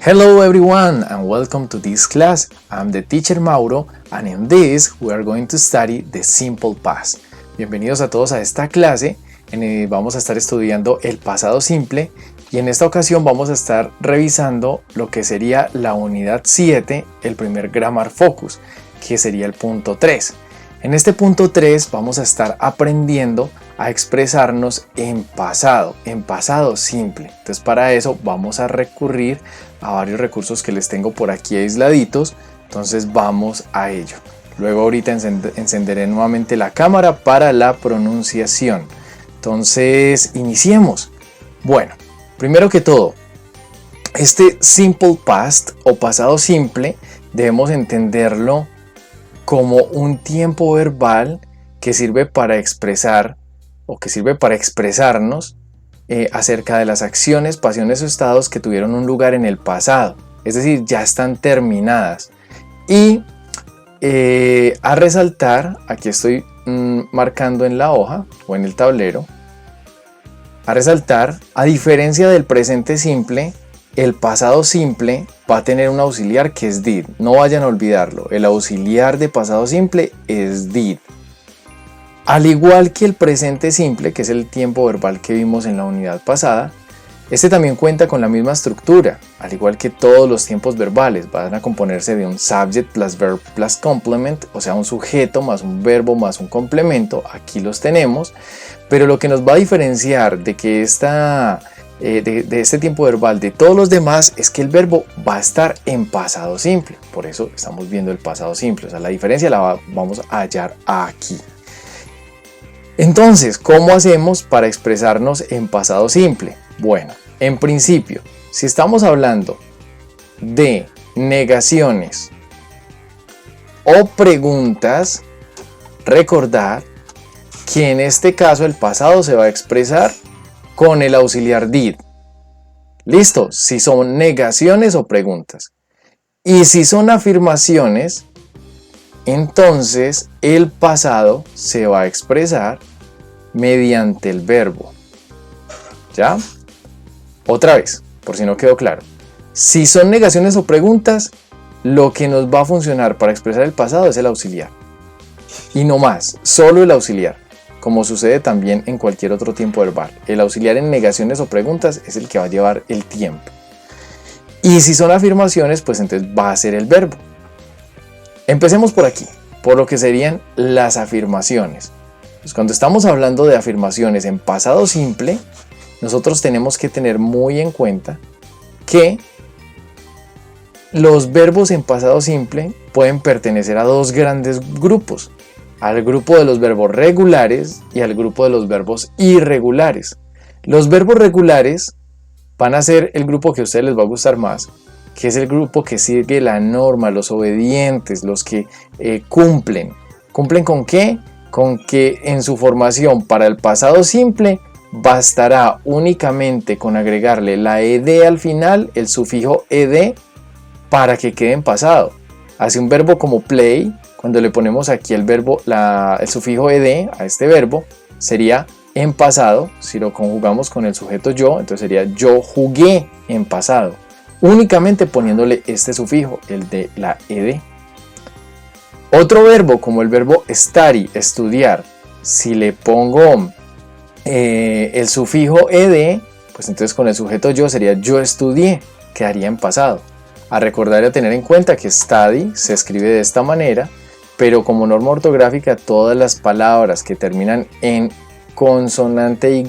Hello everyone and welcome to this class. I'm the teacher Mauro and in this we are going to study the simple past. Bienvenidos a todos a esta clase. Vamos a estar estudiando el pasado simple y en esta ocasión vamos a estar revisando lo que sería la unidad 7, el primer grammar focus, que sería el punto 3. En este punto 3 vamos a estar aprendiendo a expresarnos en pasado simple. Entonces para eso vamos a recurrir a varios recursos que les tengo por aquí aisladitos. Entonces vamos a ello. Luego ahorita encenderé nuevamente la cámara para la pronunciación. Entonces iniciemos. Bueno, primero que todo, este simple past o pasado simple debemos entenderlo como un tiempo verbal que sirve para expresar o que sirve para expresarnos acerca de las acciones, pasiones o estados que tuvieron un lugar en el pasado, es decir, ya están terminadas. Y a resaltar, aquí estoy marcando en la hoja o en el tablero, a resaltar, a diferencia del presente simple, el pasado simple va a tener un auxiliar que es did. No vayan a olvidarlo. El auxiliar de pasado simple es did. Al igual que el presente simple, que es el tiempo verbal que vimos en la unidad pasada, este también cuenta con la misma estructura. Al igual que todos los tiempos verbales, van a componerse de un subject plus verb plus complement, o sea, un sujeto más un verbo más un complemento. Aquí los tenemos. Pero lo que nos va a diferenciar de que de este tiempo verbal de todos los demás es que el verbo va a estar en pasado simple. Por eso estamos viendo el pasado simple. O sea, la diferencia la vamos a hallar aquí. Entonces, ¿cómo hacemos para expresarnos en pasado simple? Bueno, en principio, si estamos hablando de negaciones o preguntas, recordar que en este caso el pasado se va a expresar con el auxiliar did. Listo, si son negaciones o preguntas. Y si son afirmaciones, entonces el pasado se va a expresar mediante el verbo. ¿Ya? Otra vez, por si no quedó claro. Si son negaciones o preguntas, lo que nos va a funcionar para expresar el pasado es el auxiliar. Y no más, solo el auxiliar. Como sucede también en cualquier otro tiempo verbal. El auxiliar en negaciones o preguntas es el que va a llevar el tiempo. Y si son afirmaciones, pues entonces va a ser el verbo. Empecemos por aquí, por lo que serían las afirmaciones. Pues cuando estamos hablando de afirmaciones en pasado simple, nosotros tenemos que tener muy en cuenta que los verbos en pasado simple pueden pertenecer a dos grandes grupos. Al grupo de los verbos regulares y al grupo de los verbos irregulares. Los verbos regulares van a ser el grupo que a ustedes les va a gustar más, que es el grupo que sigue la norma, los obedientes, los que cumplen. ¿Cumplen con qué? Con que en su formación para el pasado simple bastará únicamente con agregarle la ed al final, el sufijo ed, para que quede en pasado. Así un verbo como play, cuando le ponemos aquí el verbo, el sufijo ed a este verbo, sería en pasado. Si lo conjugamos con el sujeto yo, entonces sería yo jugué en pasado. Únicamente poniéndole este sufijo, el de la ed. Otro verbo como el verbo study, estudiar, si le pongo el sufijo ed, pues entonces con el sujeto yo sería yo estudié, quedaría en pasado. A recordar y a tener en cuenta que study se escribe de esta manera, pero como norma ortográfica todas las palabras que terminan en consonante Y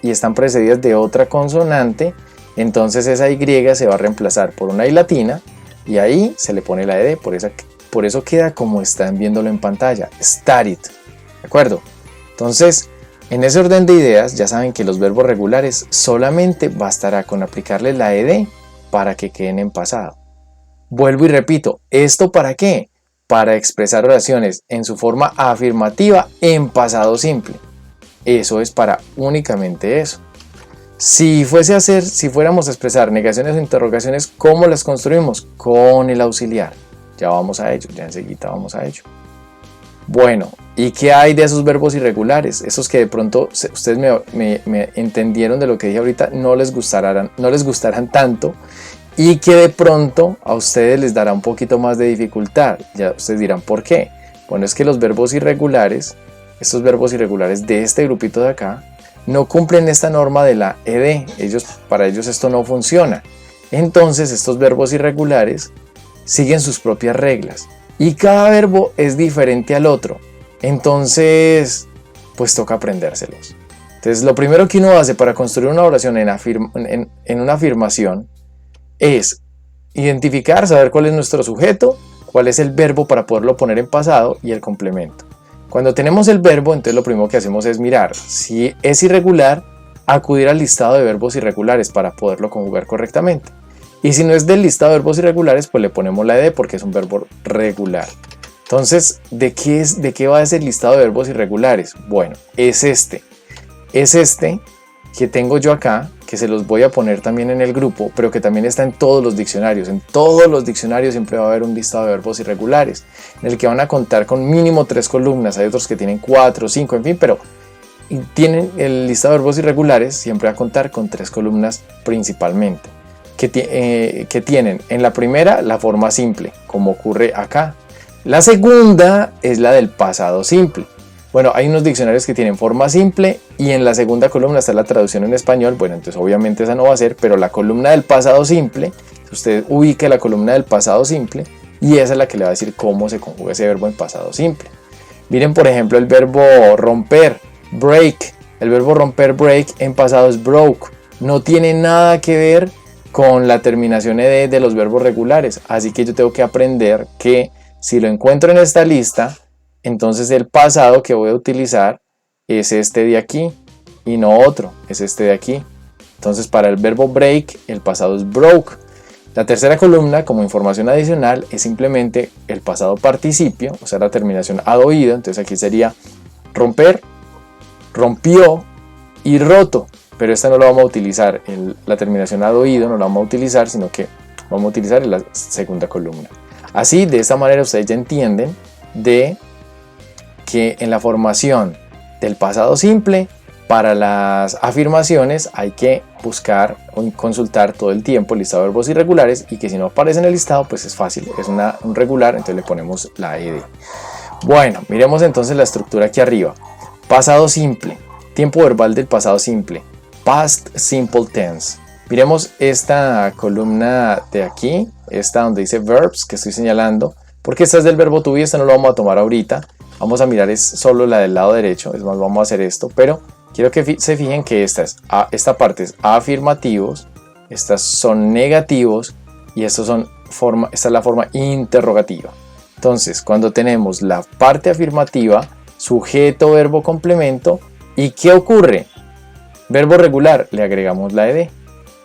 y están precedidas de otra consonante, entonces esa Y se va a reemplazar por una I latina y ahí se le pone la ed, por eso queda como están viéndolo en pantalla, studied, ¿de acuerdo? Entonces, en ese orden de ideas ya saben que los verbos regulares solamente bastará con aplicarle la ed para que queden en pasado. Vuelvo y repito, ¿esto para qué? Para expresar oraciones en su forma afirmativa en pasado simple. Eso es para únicamente eso. Si fuéramos a expresar negaciones o interrogaciones, ¿cómo las construimos? Con el auxiliar. Ya vamos a ello, ya enseguida vamos a ello. Bueno, ¿y qué hay de esos verbos irregulares? Esos que de pronto ustedes me entendieron de lo que dije ahorita, no les gustarán tanto. y que de pronto a ustedes les dará un poquito más de dificultad. Ya ustedes dirán, ¿por qué? Bueno, es que los verbos irregulares, estos verbos irregulares de este grupito de acá, no cumplen esta norma de la ed. Para ellos esto no funciona. Entonces estos verbos irregulares siguen sus propias reglas y cada verbo es diferente al otro. Entonces, pues toca aprendérselos. Entonces, lo primero que uno hace para construir una oración en una afirmación es identificar, saber cuál es nuestro sujeto, cuál es el verbo para poderlo poner en pasado y el complemento. Cuando tenemos el verbo, entonces lo primero que hacemos es mirar si es irregular, acudir al listado de verbos irregulares para poderlo conjugar correctamente. Y si no es del listado de verbos irregulares, pues le ponemos la ed porque es un verbo regular. Entonces, ¿de qué va ese listado de verbos irregulares? Bueno, es este que tengo yo acá, que se los voy a poner también en el grupo, pero que también está en todos los diccionarios. En todos los diccionarios siempre va a haber un listado de verbos irregulares, en el que van a contar con mínimo 3 columnas. Hay otros que tienen 4, 5, en fin, pero tienen el listado de verbos irregulares, siempre va a contar con 3 columnas principalmente, que tienen en la primera la forma simple, como ocurre acá. La segunda es la del pasado simple. Bueno, hay unos diccionarios que tienen forma simple y en la segunda columna está la traducción en español. Bueno, entonces obviamente esa no va a ser, pero la columna del pasado simple, usted ubica la columna del pasado simple y esa es la que le va a decir cómo se conjuga ese verbo en pasado simple. Miren, por ejemplo, el verbo romper, break. El verbo romper, break, en pasado es broke. No tiene nada que ver con la terminación ed de los verbos regulares. Así que yo tengo que aprender que si lo encuentro en esta lista, entonces el pasado que voy a utilizar es este de aquí y no otro, es este de aquí. Entonces para el verbo break, el pasado es broke. La tercera columna, como información adicional, es simplemente el pasado participio, o sea la terminación ad oído. Entonces aquí sería romper, rompió y roto. Pero esta no la vamos a utilizar, la terminación ad oído no la vamos a utilizar, sino que vamos a utilizar en la segunda columna. Así, de esta manera ustedes ya entienden de que en la formación del pasado simple, para las afirmaciones hay que buscar o consultar todo el tiempo el listado de verbos irregulares, y que si no aparece en el listado, pues es fácil, es un regular, entonces le ponemos la ed. Bueno, miremos entonces la estructura aquí arriba. Pasado simple, tiempo verbal del pasado simple, past simple tense. Miremos esta columna de aquí, esta donde dice verbs que estoy señalando, porque esta es del verbo to be. Esta no lo vamos a tomar ahorita, vamos a mirar es solo la del lado derecho, es más, vamos a hacer esto, pero quiero que se fijen que esta parte es afirmativos, estas son negativos y esta es la forma interrogativa. Entonces, cuando tenemos la parte afirmativa, sujeto, verbo, complemento, ¿y qué ocurre? Verbo regular, le agregamos la ed.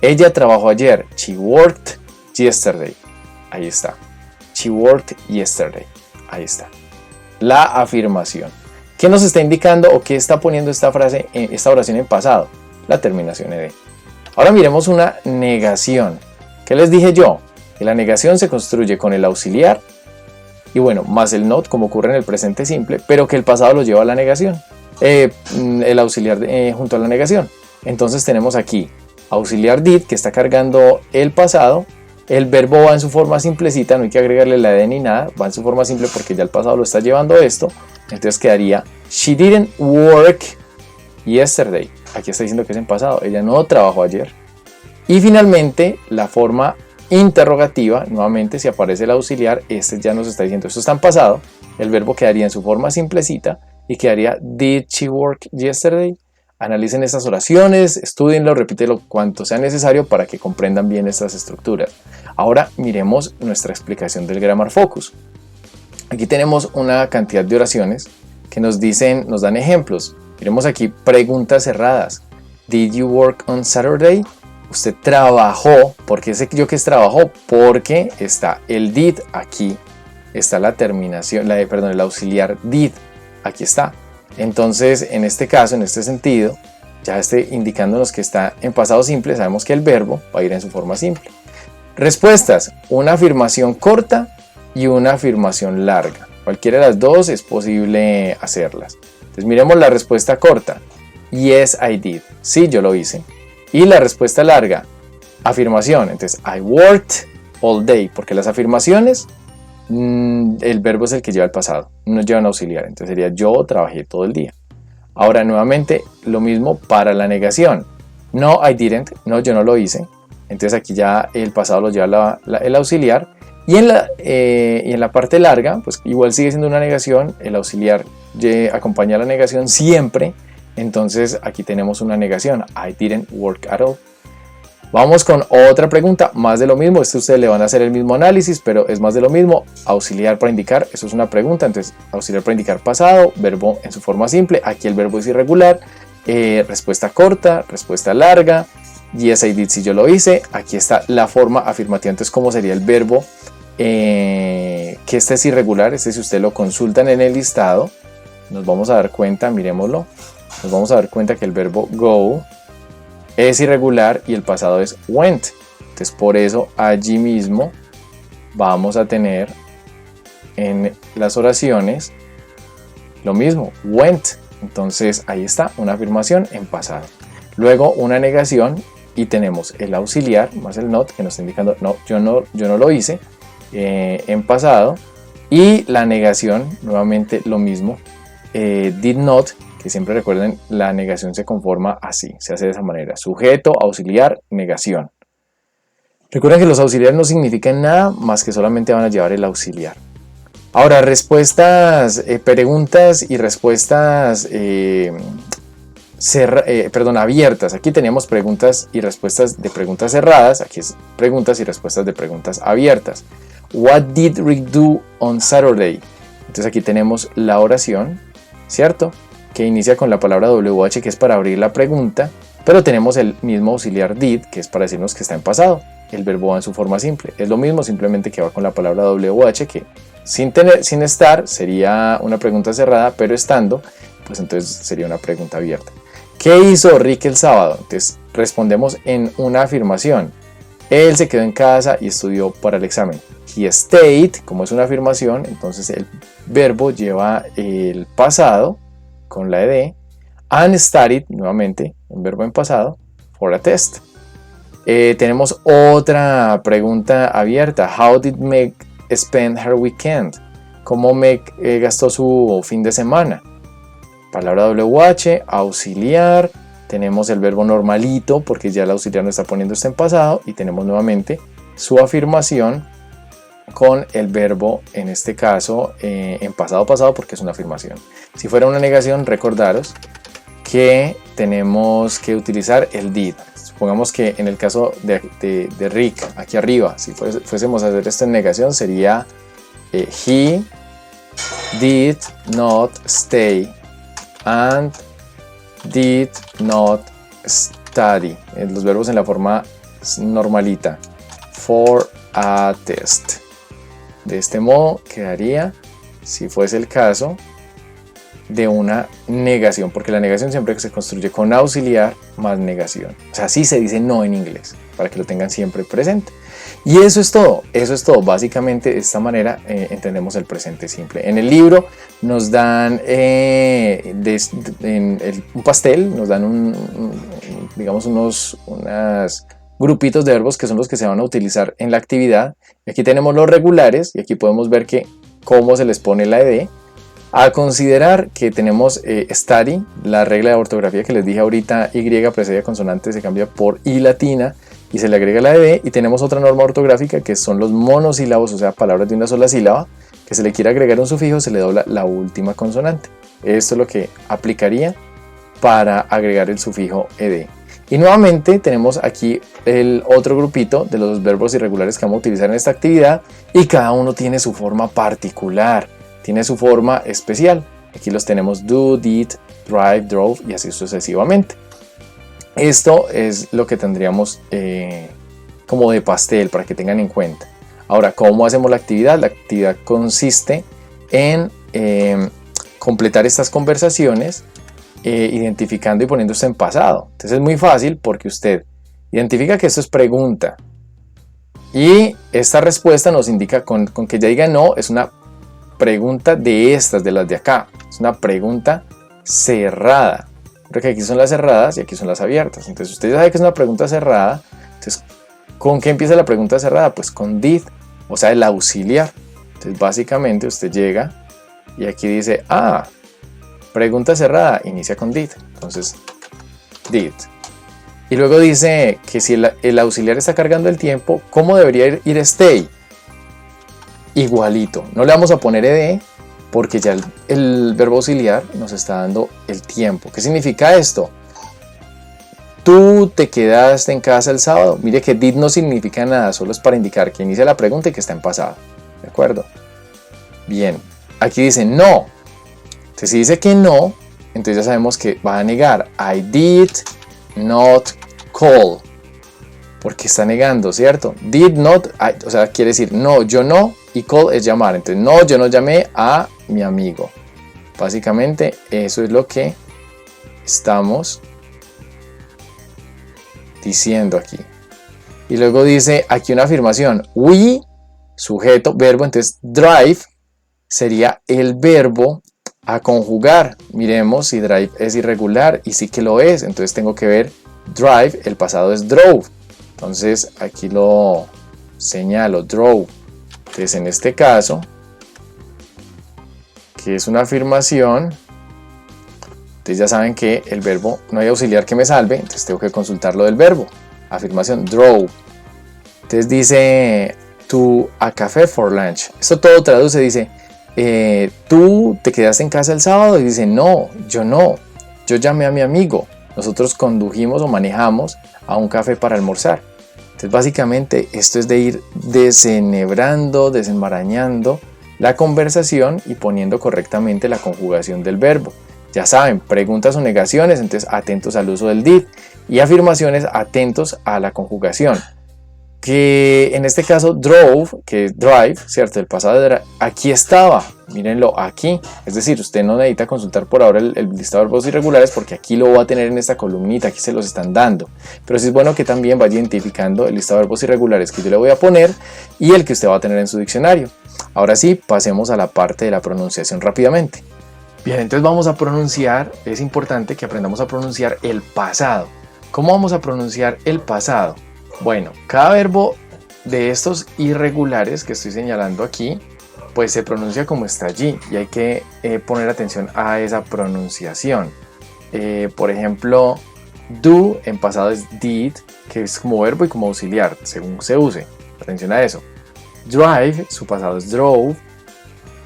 Ella trabajó ayer. She worked yesterday. Ahí está. She worked yesterday. Ahí está. La afirmación. ¿Qué nos está indicando o qué está poniendo esta frase, esta oración en pasado? La terminación ed. Ahora miremos una negación. ¿Qué les dije yo? Que la negación se construye con el auxiliar y bueno, más el not, como ocurre en el presente simple, pero que el pasado lo lleva a la negación. El auxiliar junto a la negación. Entonces tenemos aquí auxiliar did, que está cargando el pasado. El verbo va en su forma simplecita, no hay que agregarle la ed ni nada, va en su forma simple porque ya el pasado lo está llevando esto. Entonces quedaría she didn't work yesterday. Aquí está diciendo que es en pasado, ella no trabajó ayer. Y finalmente la forma interrogativa, nuevamente si aparece el auxiliar, este ya nos está diciendo esto está en pasado. El verbo quedaría en su forma simplecita y quedaría did she work yesterday. Analicen estas oraciones, estudienlo, repítelo cuanto sea necesario para que comprendan bien estas estructuras. Ahora miremos nuestra explicación del Grammar Focus. Aquí tenemos una cantidad de oraciones que nos dan ejemplos. Miremos aquí preguntas cerradas. Did you work on Saturday? Usted trabajó. ¿Por qué sé yo que es trabajó? Porque está el did aquí. Está la terminación, el auxiliar did. Aquí está. Entonces, en este caso, en este sentido, ya indicándonos que está en pasado simple, sabemos que el verbo va a ir en su forma simple. Respuestas: una afirmación corta y una afirmación larga. Cualquiera de las dos es posible hacerlas. Entonces, miremos la respuesta corta. Yes, I did. Sí, yo lo hice. Y la respuesta larga. afirmación. Entonces, I worked all day, porque las afirmaciones, el verbo es el que lleva el pasado, no lleva un auxiliar. Entonces sería yo trabajé todo el día. Ahora nuevamente lo mismo para la negación. No, I didn't, no, yo no lo hice. Entonces aquí ya el pasado lo lleva el auxiliar. Y en la parte larga, pues igual sigue siendo una negación, el auxiliar acompaña a la negación siempre. Entonces aquí tenemos una negación, I didn't work at all. Vamos con otra pregunta, más de lo mismo. Ustedes le van a hacer el mismo análisis, pero es más de lo mismo. Auxiliar para indicar, eso es una pregunta. Entonces, auxiliar para indicar pasado, verbo en su forma simple. Aquí el verbo es irregular. Respuesta corta, respuesta larga. Yes, I did, si yo lo hice. Aquí está la forma afirmativa. Entonces, ¿cómo sería el verbo? Que este es irregular. Este, si ustedes lo consultan en el listado, nos vamos a dar cuenta, miremoslo. Nos vamos a dar cuenta que el verbo go es irregular y el pasado es went. Entonces por eso allí mismo vamos a tener en las oraciones lo mismo, went. Entonces ahí está una afirmación en pasado. Luego una negación y tenemos el auxiliar más el not que nos está indicando no, yo no lo hice en pasado. Y la negación, nuevamente lo mismo, did not, que siempre recuerden, la negación se conforma así, se hace de esa manera: sujeto, auxiliar, negación. Recuerden que los auxiliares no significan nada más que solamente van a llevar el auxiliar. Ahora, respuestas, preguntas y respuestas abiertas. Aquí tenemos preguntas y respuestas de preguntas cerradas. Aquí es preguntas y respuestas de preguntas abiertas. What did Rick do on Saturday? Entonces aquí tenemos la oración, ¿cierto? Que inicia con la palabra WH, que es para abrir la pregunta, pero tenemos el mismo auxiliar did, que es para decirnos que está en pasado. El verbo va en su forma simple. Es lo mismo, simplemente que va con la palabra WH, que sin estar sería una pregunta cerrada, pero estando, pues entonces sería una pregunta abierta. ¿Qué hizo Rick el sábado? Entonces respondemos en una afirmación. Él se quedó en casa y estudió para el examen. He stayed, como es una afirmación, entonces el verbo lleva el pasado con la ed, and studied, nuevamente, un verbo en pasado, for a test. Tenemos otra pregunta abierta. How did Meg spend her weekend? ¿Cómo Meg gastó su fin de semana? Palabra WH, auxiliar. Tenemos el verbo normalito, porque ya el auxiliar no está poniendo esto en pasado. Y tenemos nuevamente su afirmación con el verbo, en este caso, en pasado, porque es una afirmación. Si fuera una negación, recordaros que tenemos que utilizar el did. Supongamos que en el caso de Rick, aquí arriba, si fuésemos a hacer esto en negación, sería he did not stay and did not study. Los verbos en la forma normalita. For a test. De este modo quedaría, si fuese el caso, de una negación, porque la negación siempre se construye con auxiliar más negación. O sea, así se dice no en inglés, para que lo tengan siempre presente. Y eso es todo, Básicamente de esta manera entendemos el presente simple. En el libro nos dan un pastel, nos dan digamos unos grupitos de verbos que son los que se van a utilizar en la actividad. Aquí tenemos los regulares y aquí podemos ver que cómo se les pone la ed. A considerar que tenemos study, la regla de ortografía que les dije ahorita, y precedida consonante se cambia por i latina y se le agrega la ed. Y tenemos otra norma ortográfica que son los monosílabos, o sea, palabras de una sola sílaba, que se le quiere agregar un sufijo, se le dobla la última consonante. Esto es lo que aplicaría para agregar el sufijo ed. Y nuevamente tenemos aquí el otro grupito de los verbos irregulares que vamos a utilizar en esta actividad, y cada uno tiene su forma particular, tiene su forma especial. Aquí los tenemos do, did, drive, drove y así sucesivamente. Esto es lo que tendríamos como de pastel para que tengan en cuenta. Ahora, ¿cómo hacemos la actividad? La actividad consiste en completar estas conversaciones identificando y poniendo esto en pasado. Entonces es muy fácil porque usted identifica que esto es pregunta y esta respuesta nos indica con que ya diga no, es una pregunta de las de acá, es una pregunta cerrada, porque aquí son las cerradas y aquí son las abiertas. Entonces usted ya sabe que es una pregunta cerrada, entonces ¿Con qué empieza la pregunta cerrada? Pues con did, o sea, el auxiliar. Entonces básicamente usted llega y aquí dice, pregunta cerrada, inicia con did. Entonces, did. Y luego dice que si el auxiliar está cargando el tiempo, ¿cómo debería ir stay? Igualito. No le vamos a poner ed porque ya el verbo auxiliar nos está dando el tiempo. ¿Qué significa esto? Tú te quedaste en casa el sábado. Mire que did no significa nada, solo es para indicar que inicia la pregunta y que está en pasado. ¿De acuerdo? Bien. Aquí dice no. Entonces si dice que no, entonces ya sabemos que va a negar. I did not call. Porque está negando, ¿cierto? Did not, o sea, quiere decir no, yo no, y call es llamar. Entonces, no, yo no llamé a mi amigo. Básicamente, eso es lo que estamos diciendo aquí. Y luego dice aquí una afirmación. We, sujeto, verbo, entonces drive sería el verbo a conjugar. Miremos si drive es irregular y sí que lo es. Entonces tengo que ver drive, el pasado es drove. Entonces aquí lo señalo, drove. Entonces en este caso, que es una afirmación, entonces ya saben que el verbo no hay auxiliar que me salve, entonces tengo que consultar lo del verbo. Afirmación, drove. Entonces dice, to a café for lunch. Esto todo traduce, dice, tú te quedaste en casa el sábado, y dice, no, yo llamé a mi amigo. Nosotros condujimos o manejamos a un café para almorzar. Entonces básicamente esto es de ir desenhebrando, desenmarañando la conversación y poniendo correctamente la conjugación del verbo. Ya saben, preguntas o negaciones, entonces atentos al uso del did, y afirmaciones, atentos a la conjugación. Que en este caso drove, que es drive, ¿cierto? El pasado de aquí estaba, mírenlo aquí. Es decir, usted no necesita consultar por ahora el listado de verbos irregulares porque aquí lo va a tener en esta columnita, aquí se los están dando. Pero sí es bueno que también vaya identificando el listado de verbos irregulares que yo le voy a poner y el que usted va a tener en su diccionario. Ahora sí, pasemos a la parte de la pronunciación rápidamente. Bien, entonces vamos a pronunciar, es importante que aprendamos a pronunciar el pasado. ¿Cómo vamos a pronunciar el pasado? Bueno, cada verbo de estos irregulares que estoy señalando aquí, pues se pronuncia como está allí y hay que poner atención a esa pronunciación. Por ejemplo, do en pasado es did, que es como verbo y como auxiliar, según se use. Atención a eso. Drive, su pasado es drove.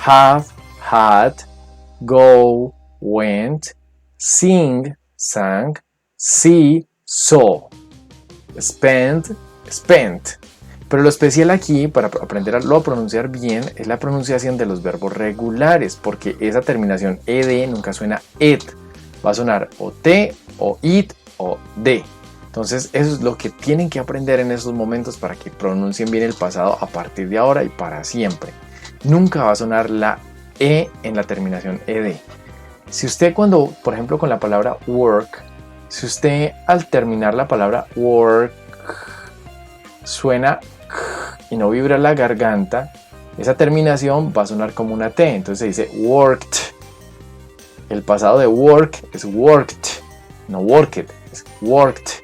Have, had. Go, went. Sing, sang. See, saw. Spend, spent. Pero lo especial aquí, para aprenderlo a pronunciar bien, es la pronunciación de los verbos regulares, porque esa terminación ed nunca suena et. Va a sonar o t, o it, o d. Entonces eso es lo que tienen que aprender en estos momentos para que pronuncien bien el pasado a partir de ahora y para siempre. Nunca va a sonar la e en la terminación ed. Si usted cuando, por ejemplo con la palabra work, si usted al terminar la palabra work suena y no vibra la garganta, esa terminación va a sonar como una T, entonces se dice worked. El pasado de work es worked, no worked, es worked.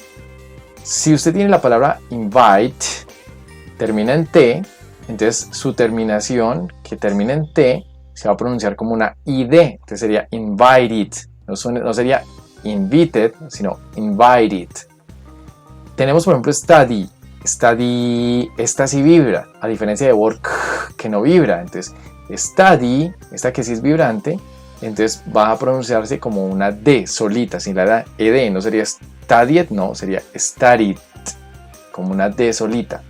Si usted tiene la palabra invite, termina en T, entonces su terminación que termina en T se va a pronunciar como una ID, entonces sería invited, no sería invited, sino invited. Tenemos por ejemplo study. Study, esta sí vibra, a diferencia de work que no vibra. Entonces study, esta que sí es vibrante, entonces va a pronunciarse como una D solita, sin la ed, no sería studied, no, sería studied, como una D solita.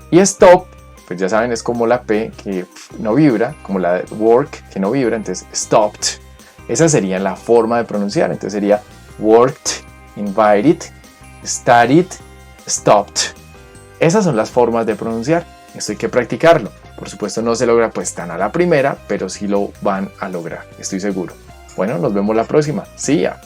Y stop, pues ya saben, es como la P que no vibra, como la de work que no vibra, entonces stopped. Esa sería la forma de pronunciar, entonces sería worked, invited, studied, stopped. Esas son las formas de pronunciar, esto hay que practicarlo. Por supuesto no se logra pues tan a la primera, pero sí lo van a lograr, estoy seguro. Bueno, nos vemos la próxima. See ya.